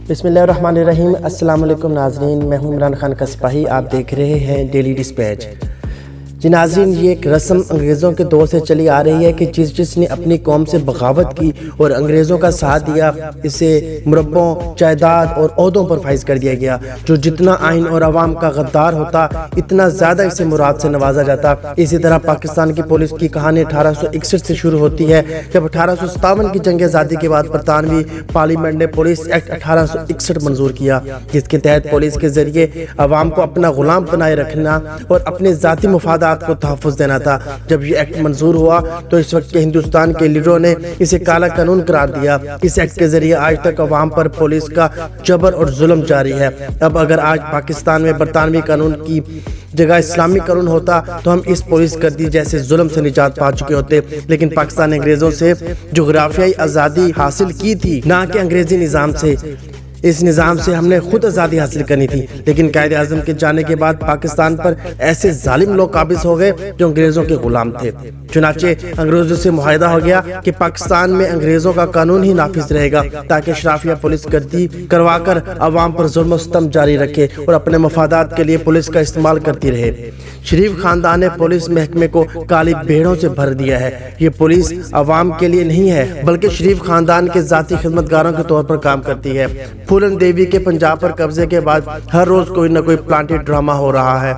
بسم اللہ الرحمن الرحیم۔ السلام علیکم ناظرین، میں ہوں عمران خان کا سپاہی، آپ دیکھ رہے ہیں ڈیلی ڈسپیچ۔ جی ناظرین، یہ ایک رسم انگریزوں کے دور سے چلی آ رہی ہے کہ جس نے اپنی قوم سے بغاوت کی اور انگریزوں کا ساتھ دیا، اسے مربوں، جائیداد اور عہدوں پر فائز کر دیا گیا۔ جو جتنا آئین اور عوام کا غدار ہوتا، اتنا زیادہ اسے مراد سے نوازا جاتا۔ اسی طرح پاکستان کی پولیس کی کہانی 1861 سے شروع ہوتی ہے، جب 1857 کی جنگ آزادی کے بعد برطانوی پارلیمنٹ نے پولیس ایکٹ 1861 منظور کیا، جس کے تحت پولیس کے ذریعے عوام کو اپنا غلام بنائے رکھنا اور اپنے ذاتی مفادات کو تحفظ دینا تھا۔ جب یہ ایکٹ منظور ہوا تو اس وقت کے ہندوستان کے لیڈروں نے اسے کالا قانون قرار دیا۔ اس ایکٹ کے ذریعے آج تک عوام پر پولیس کا جبر اور ظلم جاری ہے۔ اب اگر آج پاکستان میں برطانوی قانون کی جگہ اسلامی قانون ہوتا تو ہم اس پولیس گردی جیسے ظلم سے نجات پا چکے ہوتے، لیکن پاکستان نے انگریزوں سے جغرافیائی آزادی حاصل کی تھی، نہ کہ انگریزی نظام سے۔ اس نظام سے ہم نے خود آزادی حاصل کرنی تھی، لیکن قائد اعظم کے جانے کے بعد پاکستان پر ایسے ظالم لوگ قابض ہو گئے جو انگریزوں کے غلام تھے۔ چنانچہ انگریزوں سے معاہدہ ہو گیا کہ پاکستان میں انگریزوں کا قانون ہی نافذ رہے گا، تاکہ اشرافیہ پولیس گردی کروا کر عوام پر ظلم و ستم جاری رکھے اور اپنے مفادات کے لیے پولیس کا استعمال کرتی رہے۔ شریف خاندان نے پولیس محکمے کو کالی بھیڑوں سے بھر دیا ہے۔ یہ پولیس عوام کے لیے نہیں ہے، بلکہ شریف خاندان کے ذاتی خدمتگاروں کے طور پر کام کرتی ہے۔ پھولن دیوی کے پنجاب پر قبضے کے بعد ہر روز کوئی نہ کوئی پلانٹڈ ڈرامہ ہو رہا ہے۔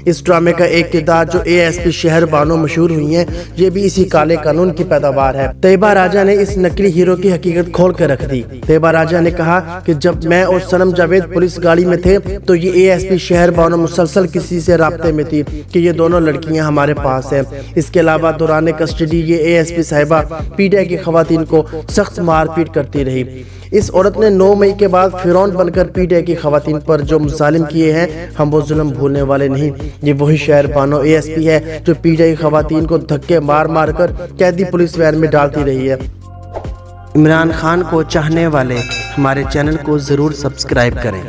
اس ڈرامے کا ایک کردار جو اے ایس پی شہر بانو مشہور ہوئی ہیں، یہ بھی اسی کالے قانون کی پیداوار ہے۔ طیبہ راجہ نے اس نقلی ہیرو کی حقیقت کھول کر رکھ دی۔ طیبہ راجہ نے کہا کہ جب میں اور صنم جاوید پولیس گاڑی میں تھے تو یہ اے ایس پی شہر بانو مسلسل کسی سے رابطے میں تھی کہ یہ دونوں لڑکیاں ہمارے پاس ہیں۔ اس کے علاوہ دوران کسٹڈی یہ اے ایس پی صاحبہ پی ڈی آئی کی خواتین کو سخت مار پیٹ کرتی رہی۔ اس عورت نے 9 مئی کے بعد فرعون بن کر پی ڈی آئی کی خواتین پر جو مظالم کیے ہیں، ہم وہ ظلم بھولنے والے نہیں۔ یہ وہی شہر بانو اے ایس پی ہے جو پی ڈی آئی خواتین کو دھکے مار مار کر قیدی پولیس وین میں ڈالتی رہی ہے۔ عمران خان کو چاہنے والے ہمارے چینل کو ضرور سبسکرائب کریں۔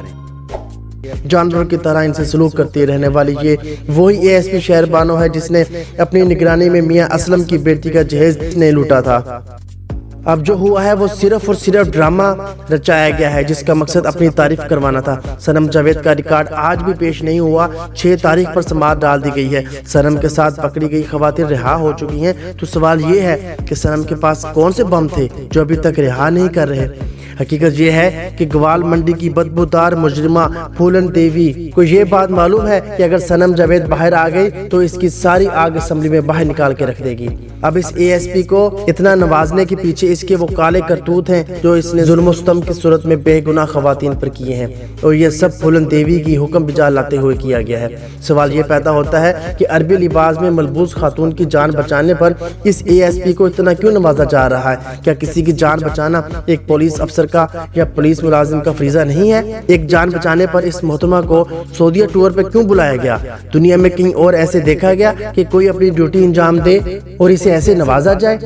جانوروں کی طرح ان سے سلوک کرتی رہنے والی یہ وہی اے ایس پی شہر بانو ہے جس نے اپنی نگرانی میں میاں اسلم کی بیٹی کا جہیز نے لوٹا تھا۔ اب جو ہوا ہے وہ صرف اور صرف ڈرامہ رچایا گیا ہے جس کا مقصد اپنی تعریف کروانا تھا۔ صنم جاوید کا ریکارڈ آج بھی پیش نہیں ہوا۔ 6 تاریخ پر سماعت ڈال دی گئی ہے۔ صنم کے ساتھ پکڑی گئی خواتین رہا ہو چکی ہیں، تو سوال یہ ہے کہ صنم کے پاس کون سے بم تھے جو ابھی تک رہا نہیں کر رہے۔ حقیقت یہ ہے کہ گوال منڈی کی بدبودار مجرمہ پھولن دیوی کو یہ بات معلوم ہے کہ اگر صنم جاوید باہر آ گئی تو اس کی ساری آگ اسمبلی میں باہر نکال کے رکھ دے گی۔ اب اس اے ایس پی کو اتنا نوازنے کے پیچھے اس کے وہ کالے کرتوت ہیں جو اس نے ظلم و ستم کی صورت میں بے گناہ خواتین پر کیے ہیں، اور یہ سب پھولن دیوی کی حکم بجا لاتے ہوئے کیا گیا ہے۔ سوال یہ پیدا ہوتا ہے کہ عربی لباس میں ملبوس خاتون کی جان بچانے پر اس اے ایس پی کو اتنا کیوں نوازا جا رہا ہے؟ کیا کسی کی جان بچانا ایک پولیس افسر کا یا پولیس ملازم کا فریضہ نہیں ہے؟ ایک جان بچانے پر اس محترمہ کو سعودیہ ٹور پر کیوں بلایا گیا؟ دنیا میں کہیں اور ایسے دیکھا گیا کہ کوئی اپنی ڈیوٹی انجام دے اور اسے ایسے نوازا جائے؟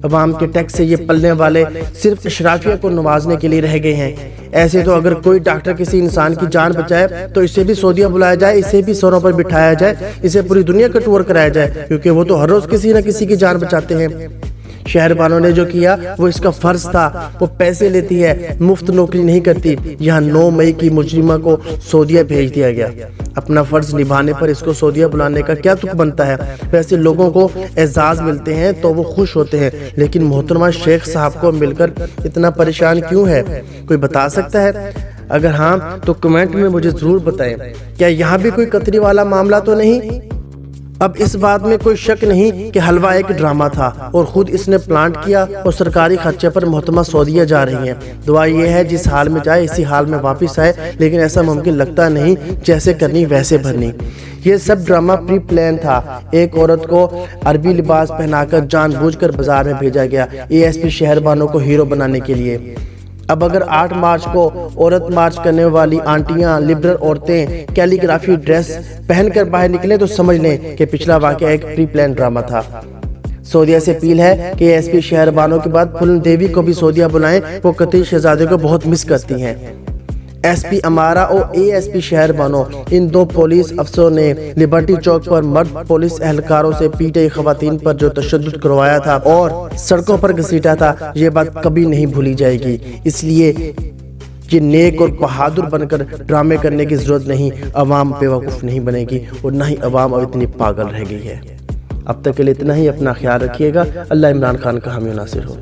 عوام کے ٹیکس سے یہ پلنے والے صرف اشرافیہ کو نوازنے کے لیے رہ گئے ہیں۔ ایسے تو اگر کوئی ڈاکٹر کسی انسان کی جان بچائے تو اسے بھی سعودیہ بلایا جائے، اسے بھی سروں پر بٹھایا جائے، اسے پوری دنیا کا ٹور کرایا جائے، کیونکہ وہ تو ہر روز کسی نہ کسی کی جان بچاتے ہیں۔ شہر بانو نے جو کیا وہ اس کا فرض تھا۔ وہ پیسے لیتی ہے، مفت نوکری نہیں کرتی۔ یہاں 9 مئی کی مجرمہ کو سعودیہ بھیج دیا گیا۔ اپنا فرض نبھانے پر اس کو سعودیہ بلانے کا کیا تک بنتا ہے؟ ویسے لوگوں کو اعزاز ملتے ہیں تو وہ خوش ہوتے ہیں، لیکن محترمہ شیخ صاحب کو مل کر اتنا پریشان کیوں ہے؟ کوئی بتا سکتا ہے؟ اگر ہاں تو کمنٹ میں مجھے ضرور بتائیں۔ کیا یہاں بھی کوئی قطری والا معاملہ تو نہیں؟ اب اس بات میں کوئی شک نہیں کہ حلوہ ایک ڈرامہ تھا اور خود اس نے پلانٹ کیا، اور سرکاری خرچے پر محترمہ سعودیہ جا رہی ہیں۔ دعا یہ ہے جس حال میں جائے اسی حال میں واپس آئے، لیکن ایسا ممکن لگتا نہیں۔ جیسے کرنی ویسے بھرنی۔ یہ سب ڈرامہ پری پلان تھا۔ ایک عورت کو عربی لباس پہنا کر جان بوجھ کر بازار میں بھیجا گیا اے ایس پی شہر بانو کو ہیرو بنانے کے لیے۔ اب اگر 8 مارچ کو عورت مارچ کرنے والی آنٹیاں، لبرل عورتیں کیلیگرافی ڈریس پہن کر باہر نکلیں تو سمجھ لیں کہ پچھلا واقعہ ایک پری پلان ڈرامہ تھا۔ سعودیہ سے اپیل ہے کہ ایس پی شہر بانو کے بعد پھولن دیوی کو بھی سعودیہ بلائیں، وہ قطری شہزادے کو بہت مس کرتی ہیں۔ ایس پی امارا اور اے ایس پی شہر بانو، ان 2 پولیس افسروں نے لبرٹی چوک پر مرد پولیس اہلکاروں سے پی ٹی آئی خواتین پر جو تشدد کروایا تھا اور سڑکوں پر گھسیٹا تھا، یہ بات کبھی نہیں بھولی جائے گی۔ اس لیے یہ نیک اور بہادر بن کر ڈرامے کرنے کی ضرورت نہیں، عوام بیوقوف نہیں بنے گی اور نہ ہی عوام اب اتنی پاگل رہ گئی ہے۔ اب تک کے لیے اتنا ہی، اپنا خیال رکھیے گا۔ اللہ عمران خان کا حامی و ناصر ہو۔